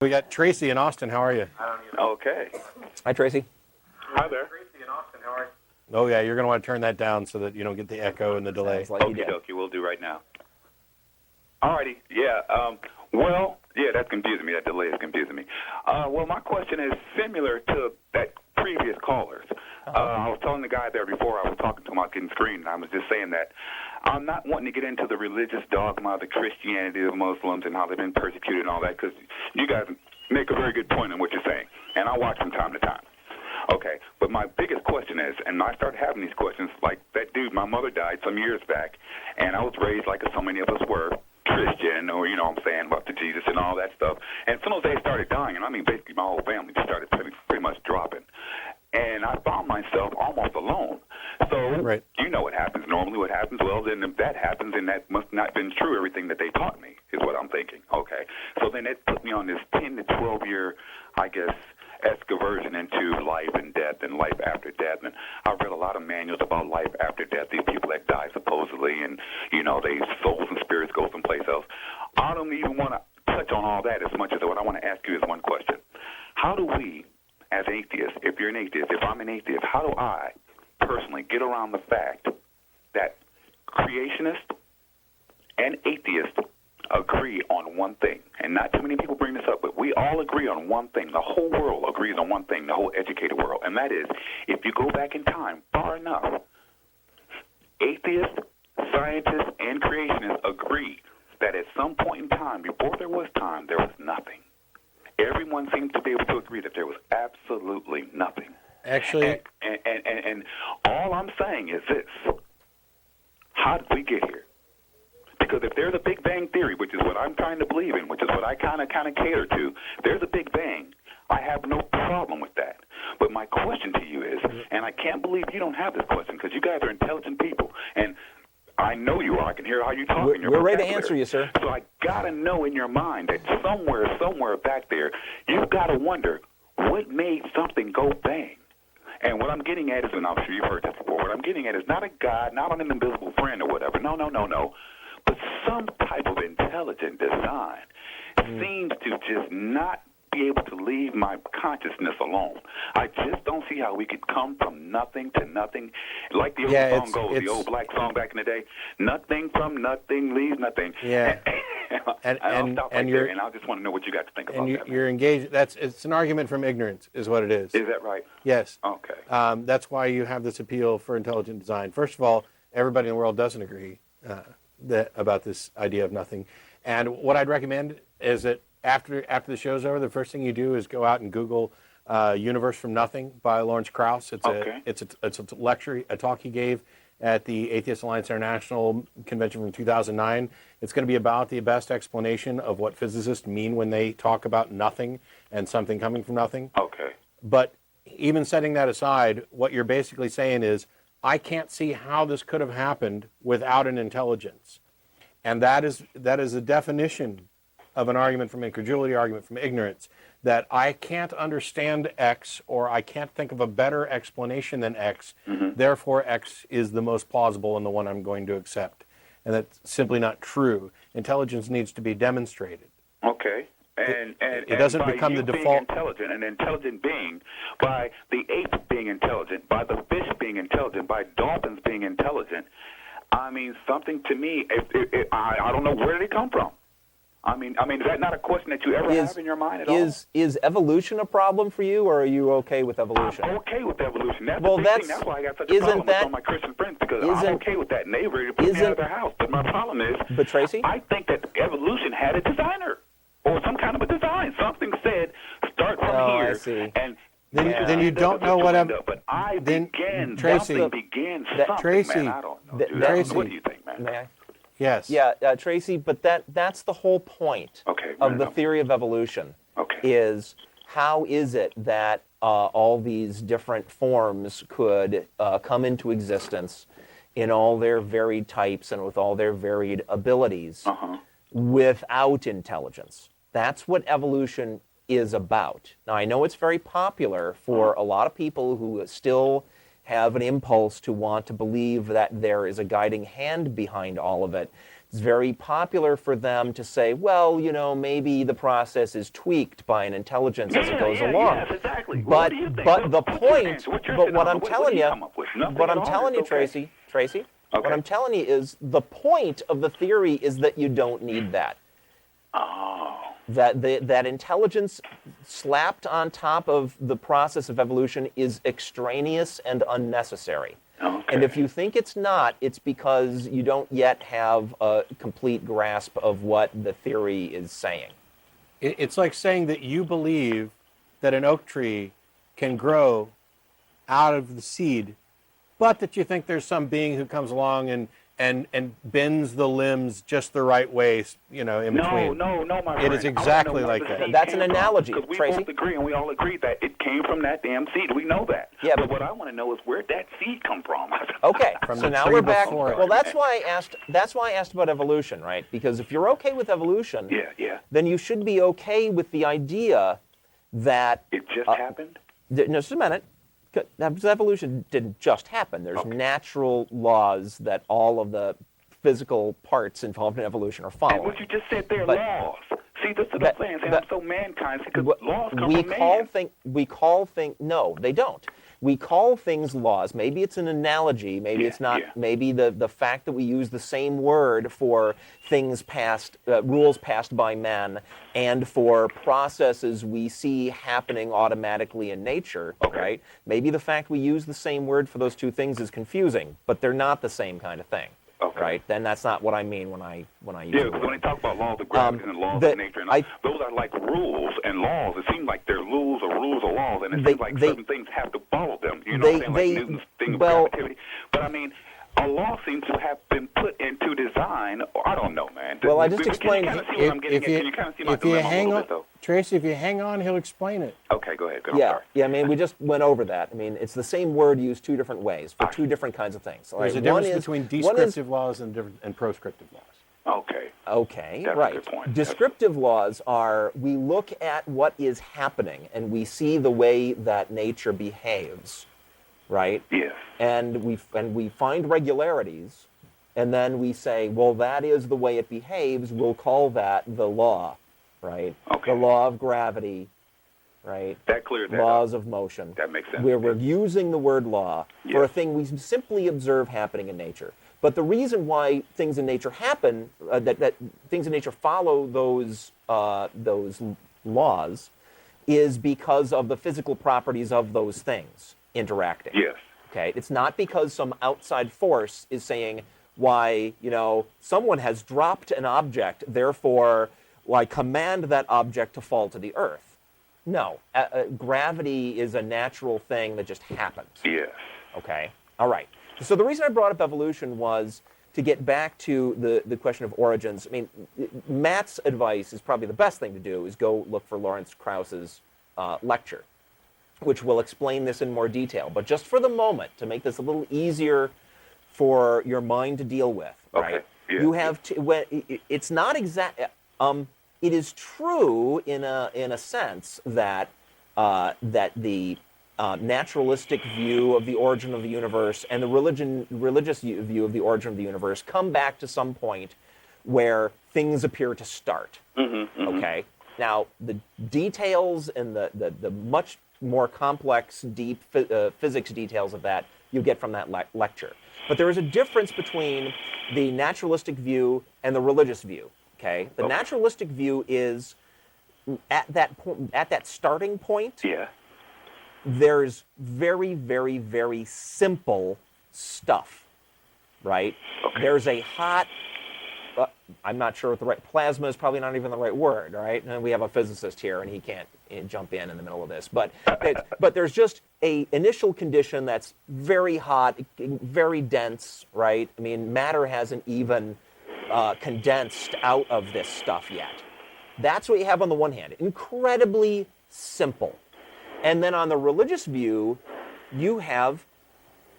We got Tracy in Austin. How are you? Okay. Hi, Tracy. Hi there. Tracy in Austin, how are you? Oh, yeah, you're going to want to turn that down so that you don't get the echo and the delay. Sounds like you Okie did. dokie, we'll do right now. Alrighty, yeah. That's confusing me. That delay is confusing me. Well, my question is similar to that previous caller's. I was telling the guy there before I was talking to him about getting screened, and I was just saying that I'm not wanting to get into the religious dogma of the Christianity of Muslims and how they've been persecuted and all that, because you guys make a very good point in what you're saying, and I watch from time to time. Okay, but my biggest question is, and I started having these questions, like that dude, my mother died some years back, and I was raised like so many of us were, Christian, or, you know what I'm saying, up to Jesus and all that stuff. And as soon as they started dying, and I mean basically my whole family just started pretty much dropping. And I found myself almost alone. So, Right. You know what happens normally. What happens, well, then if that happens, then that must not have been true, everything that they taught me, is what I'm thinking. Okay. So then it put me on this 10 to 12-year, I guess, excursion into life and death and life after death. And I read a lot of manuals about life after death, these people that die supposedly, and, you know, their souls and spirits go someplace else. I don't even want to touch on all that as much as what I want to ask you is one question. How do we, as atheists, if you're an atheist, if I'm an atheist, how do I personally get around the fact that creationists and atheists agree on one thing? And not too many people bring this up, but we all agree on one thing. The whole world agrees on one thing, the whole educated world, and that is, if you go back in time far enough, atheists, scientists, and creationists agree that at some point in time, before there was time, there was nothing. Everyone seems to be able to agree that there was absolutely nothing. Actually, and all I'm saying is this: how did we get here? Because if there's a Big Bang theory, which is what I'm trying to believe in, which is what I kind of cater to, there's a Big Bang. I have no problem with that. But my question to you is, and I can't believe you don't have this question because you guys are intelligent people, and I know you are. I can hear how you talk in your We're ready to vocabulary. answer you, sir. So I got to know in your mind that somewhere back there, you've got to wonder what made something go bang. And what I'm getting at is, and I'm sure you've heard this before, what I'm getting at is not a God, not an invisible friend or whatever. No. But some type of intelligent design seems to just not be able to leave my consciousness alone. I just don't see how we could come from nothing to nothing. Like the old song goes, the old black song back in the day, nothing from nothing leaves nothing. Yeah. And I'll stop right there, and I just want to know what you got to think about that. You're engaged. It's an argument from ignorance, is what it is. Is that right? Yes. Okay. That's why you have this appeal for intelligent design. First of all, everybody in the world doesn't agree about this idea of nothing. And what I'd recommend is that after the show's over, the first thing you do is go out and Google "Universe from Nothing" by Lawrence Krauss. It's a lecture, a talk he gave at the Atheist Alliance International convention from 2009. It's going to be about the best explanation of what physicists mean when they talk about nothing and something coming from nothing. Okay. But even setting that aside, what you're basically saying is, I can't see how this could have happened without an intelligence. And that is a definition of an argument from incredulity, argument from ignorance, that I can't understand X, or I can't think of a better explanation than X, therefore X is the most plausible and the one I'm going to accept. And that's simply not true. Intelligence needs to be demonstrated. Okay. And it doesn't become the default. Intelligent, an intelligent being, by the ape being intelligent, by the fish being intelligent, by dolphins being intelligent. I mean, something to me, I don't know where did it come from. I mean, is that not a question that you ever have in your mind at all? Is evolution a problem for you, or are you okay with evolution? I'm okay with evolution. That's the big thing. That's why I got such a problem with all my Christian friends, because I'm okay with that, and they ready to put me out of their house. But my problem is, Tracy? I think that evolution had a designer, or some kind of a design. Something said, start from here. I see. And then you don't know what But I began, Tracy, something began something, Tracy, man. I don't know, dude. Tracy, What do you think, man? May I? Yes. Yeah, Tracy, but that's the whole point of the theory of evolution. Okay. Is how is it that all these different forms could come into existence in all their varied types and with all their varied abilities without intelligence? That's what evolution is about. Now, I know it's very popular for a lot of people who still have an impulse to want to believe that there is a guiding hand behind all of it, it's very popular for them to say, well, you know, maybe the process is tweaked by an intelligence as it goes along. Yes, exactly. But Well, what do you think? but the What's your point, answer? What's your but what scenario? I'm What telling do you you, come up with? Nothing what at I'm all. telling you, It's okay. Tracy, what Okay. I'm telling you is the point of the theory is that you don't need that. Oh. That intelligence slapped on top of the process of evolution is extraneous and unnecessary. Okay. And if you think it's not, it's because you don't yet have a complete grasp of what the theory is saying. It's like saying that you believe that an oak tree can grow out of the seed, but that you think there's some being who comes along and bends the limbs just the right way, you know, in between. No, my friend. It is exactly like that. That's an analogy, Because we Tracy. both agree, and we all agree that it came from that damn seed. We know that. Yeah, but but- what I want to know is where'd that seed come from? Okay, From so the now tree we're back. before it. Well, that's why I asked about evolution, right? Because if you're okay with evolution, Yeah. then you should be okay with the idea that It just happened? no, just a minute. Evolution didn't just happen. There's natural laws that all of the physical parts involved in evolution are And following. what you just said there, But- laws. See, that's what but- I'm saying. but- I'm so mankind, because What- laws come we from call man. no, they don't. We call things laws. Maybe it's an analogy. Maybe it's not. Yeah. Maybe the fact that we use the same word for things passed, rules passed by men, and for processes we see happening automatically in nature. Okay. Right? Maybe the fact we use the same word for those two things is confusing, but they're not the same kind of thing. Okay. Right? Then that's not what I mean when I use Yeah, the because word. when they talk about laws of gravity and laws the- of nature, and I- those are like rules and laws. It seems like they're rules or laws, and it They- seems like they- certain things have to follow them. You know what I'm saying? Like they- Newton's thing of well- gravitation. But I mean, a law seems to have been put into design. Or I don't know, man. Well, I just Can you explained- kind of see what I'm getting at? Can you kind of see my if you dilemma a hang little on, bit, though? Tracy, if you hang on, he'll explain it. Okay, go ahead. I'm Yeah, sorry. yeah. I mean, we just went over that. I mean, it's the same word used two different ways for two different kinds of things. All There's a right, difference one is- between one is- descriptive laws and proscriptive laws. Okay. Okay, That's a right. good point. Descriptive laws are we look at what is happening and we see the way that nature behaves, right? Yes. And we find regularities, and then we say, well, that is the way it behaves. We'll call that the law, right? Okay. The law of gravity, right? That clears that Laws up. of motion. That makes sense. We're using the word law for a Yes. thing we simply observe happening in nature. But the reason why things in nature happen, that things in nature follow those laws, is because of the physical properties of those things interacting. Yes. Okay, it's not because some outside force is saying, why, you know, someone has dropped an object, therefore, why command that object to fall to the earth. No, gravity is a natural thing that just happens. Yes. Okay, all right. So the reason I brought up evolution was to get back to the question of origins. I mean, Matt's advice is probably the best thing to do is go look for Lawrence Krauss's lecture, which will explain this in more detail. But just for the moment, to make this a little easier for your mind to deal with, Okay, right? yeah. You have to. It's not exact. It is true in a sense that that the naturalistic view of the origin of the universe and the religious view of the origin of the universe come back to some point where things appear to start. Okay. Now the details and the much more complex, deep physics details of that you get from that lecture. But there is a difference between the naturalistic view and the religious view. Okay. The naturalistic view is at that starting point. Yeah. There's very, very, very simple stuff, right? Okay. There's a hot, I'm not sure what the right, plasma is probably not even the right word, right? And we have a physicist here, and he can't jump in the middle of this. But there's just a initial condition that's very hot, very dense, right? I mean, matter hasn't even condensed out of this stuff yet. That's what you have on the one hand. Incredibly simple. And then on the religious view, you have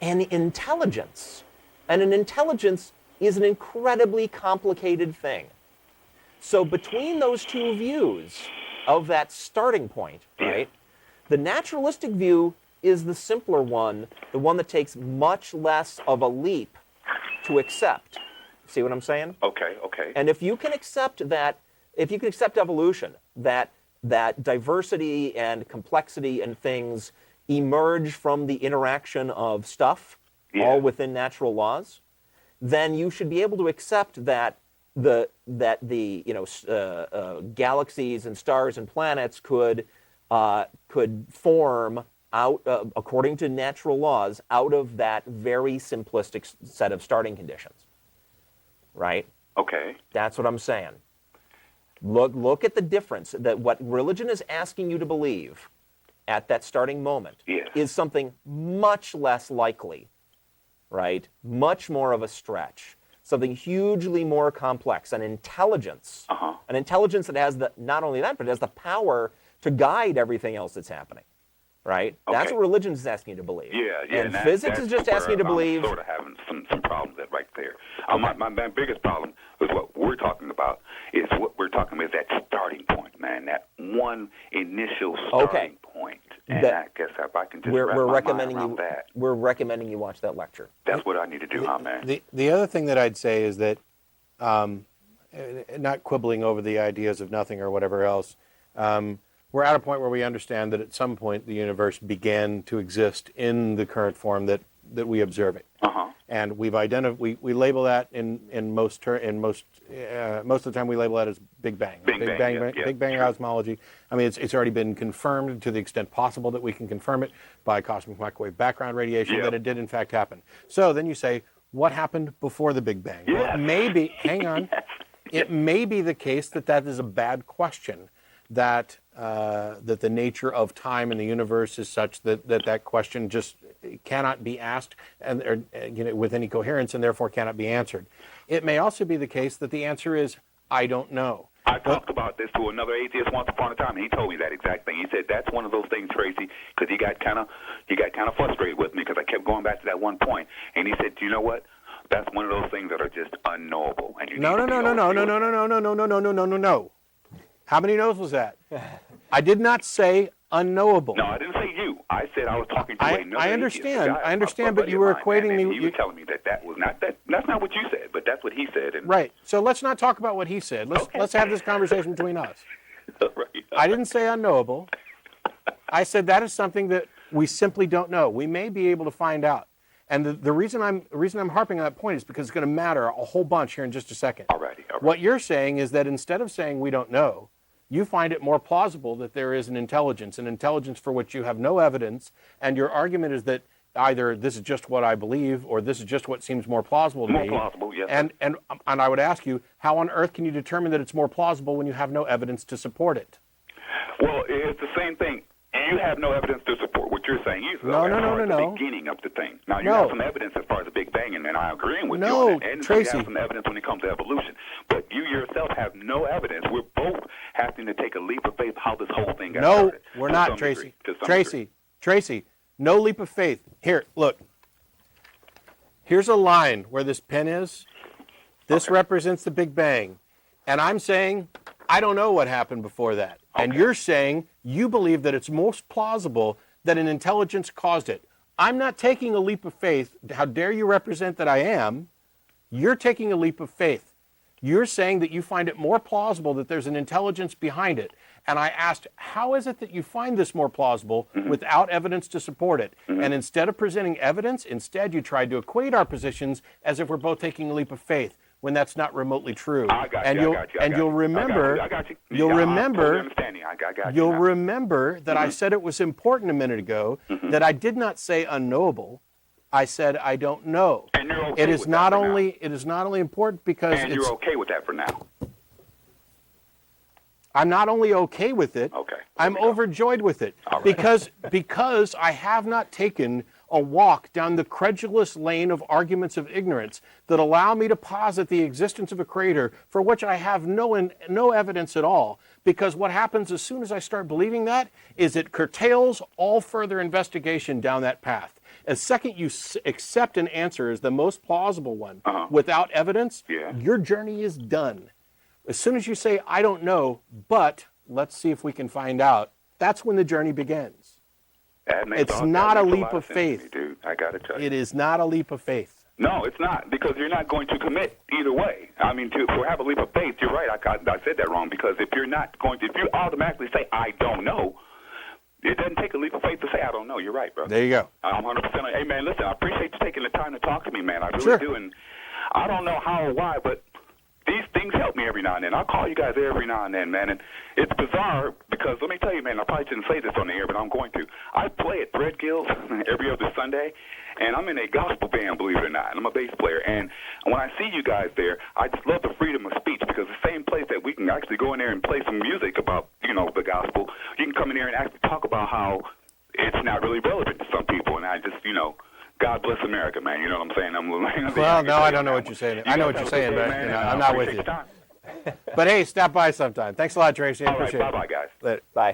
an intelligence. And an intelligence is an incredibly complicated thing. So between those two views of that starting point, right, the naturalistic view is the simpler one, the one that takes much less of a leap to accept. See what I'm saying? Okay. Okay. And if you can accept that, if you can accept evolution, that diversity and complexity and things emerge from the interaction of stuff, all within natural laws, then you should be able to accept that the galaxies and stars and planets could form out according to natural laws out of that very simplistic set of starting conditions. Right? Okay. That's what I'm saying. Look at the difference, that what religion is asking you to believe at that starting moment is something much less likely, right? Much more of a stretch, something hugely more complex, an intelligence that has not only that, but it has the power to guide everything else that's happening, right? Okay. That's what religion is asking you to believe. Yeah. And physics is just asking you to believe. I'm sort of having some problems with that right there. My biggest problem is what we're talking about. Is what we're talking about is that starting point, man. That one initial starting point. And I guess if I can just wrap my mind around that. We're recommending you watch that lecture. That's what I need to do, man. The other thing that I'd say is that, not quibbling over the ideas of nothing or whatever else, we're at a point where we understand that at some point the universe began to exist in the current form that we observe it. And we've identified, we label that in most of the time we label that as Big Bang. Big Bang cosmology. I mean, it's already been confirmed to the extent possible that we can confirm it by cosmic microwave background radiation that it did in fact happen. So then you say, what happened before the Big Bang? Well, it may be, hang on, it may be the case that is a bad question. That the nature of time in the universe is such that question just cannot be asked with any coherence and therefore cannot be answered. It may also be the case that the answer is, I don't know. I talked about this to another atheist once upon a time, and he told me that exact thing. He said that's one of those things, Tracy, because he got kind of frustrated with me because I kept going back to that one point, and he said, "Do you know what? That's one of those things that are just unknowable." And no. How many no's was that? I did not say unknowable. No, I didn't say you. I said I was talking to another I understand, but you were equating me. You were telling me that was not that. That's not what you said, but that's what he said. And right. So let's not talk about what he said. Let's have this conversation between us. Right. I didn't say unknowable. I said that is something that we simply don't know. We may be able to find out. And the reason I'm harping on that point is because it's going to matter a whole bunch here in just a second. All right. What you're saying is that instead of saying we don't know, you find it more plausible that there is an intelligence for which you have no evidence, and your argument is that either this is just what I believe or this is just what seems more plausible to me. More plausible, yes. And I would ask you, how on earth can you determine that it's more plausible when you have no evidence to support it? Well, it's the same thing. You have no evidence to support what you're saying either. No. The beginning of the thing. Now, you have some evidence as far as the Big Bang, and I agree with you on that. And Tracy. You have some evidence when it comes to evolution. But you yourself have no evidence. We're both having to take a leap of faith how this whole thing got started. No, we're not, Tracy. Tracy, no leap of faith. Here, look. Here's a line where this pen is. This represents the Big Bang. And I'm saying, I don't know what happened before that. Okay. And you're saying you believe that it's most plausible that an intelligence caused it. I'm not taking a leap of faith. How dare you represent that I am? You're taking a leap of faith. You're saying that you find it more plausible that there's an intelligence behind it. And I asked, how is it that you find this more plausible without evidence to support it? And instead of presenting evidence, instead you tried to equate our positions as if we're both taking a leap of faith, when that's not remotely true. You'll remember that I said it was important a minute ago that I did not say unknowable. I said I don't know. And you're okay it is not only important because you're okay with that for now. I'm not only okay with it, I'm overjoyed with it. Right. Because I have not taken a walk down the credulous lane of arguments of ignorance that allow me to posit the existence of a creator for which I have no evidence at all. Because what happens as soon as I start believing that is it curtails all further investigation down that path. As second you accept an answer as the most plausible one without evidence, your journey is done. As soon as you say, I don't know, but let's see if we can find out, that's when the journey begins. It's not a leap of faith. Dude, I gotta tell you. It is not a leap of faith. No, it's not, because you're not going to commit either way. I mean, to have a leap of faith, you're right. I said that wrong, because if you're not going to, if you automatically say, I don't know, it doesn't take a leap of faith to say, I don't know. You're right, bro. There you go. I'm 100%. Hey, man, listen, I appreciate you taking the time to talk to me, man. I really Sure. do. And I don't know how or why, but these things help me every now and then. I'll call you guys every now and then, man. And it's bizarre because, let me tell you, man, I probably shouldn't say this on the air, but I'm going to. I play at Threadgills every other Sunday, and I'm in a gospel band, believe it or not. And I'm a bass player. And when I see you guys there, I just love the freedom of speech, because the same place that we can actually go in there and play some music about, the gospel, you can come in there and actually talk about how it's not really relevant to some people. And I just, God bless America, man. You know what I'm saying? Well, no, I don't know what you're saying. I know what you're saying, but I'm not with you. But hey, stop by sometime. Thanks a lot, Tracy. I All right, appreciate it. bye-bye, guys. Later. Bye.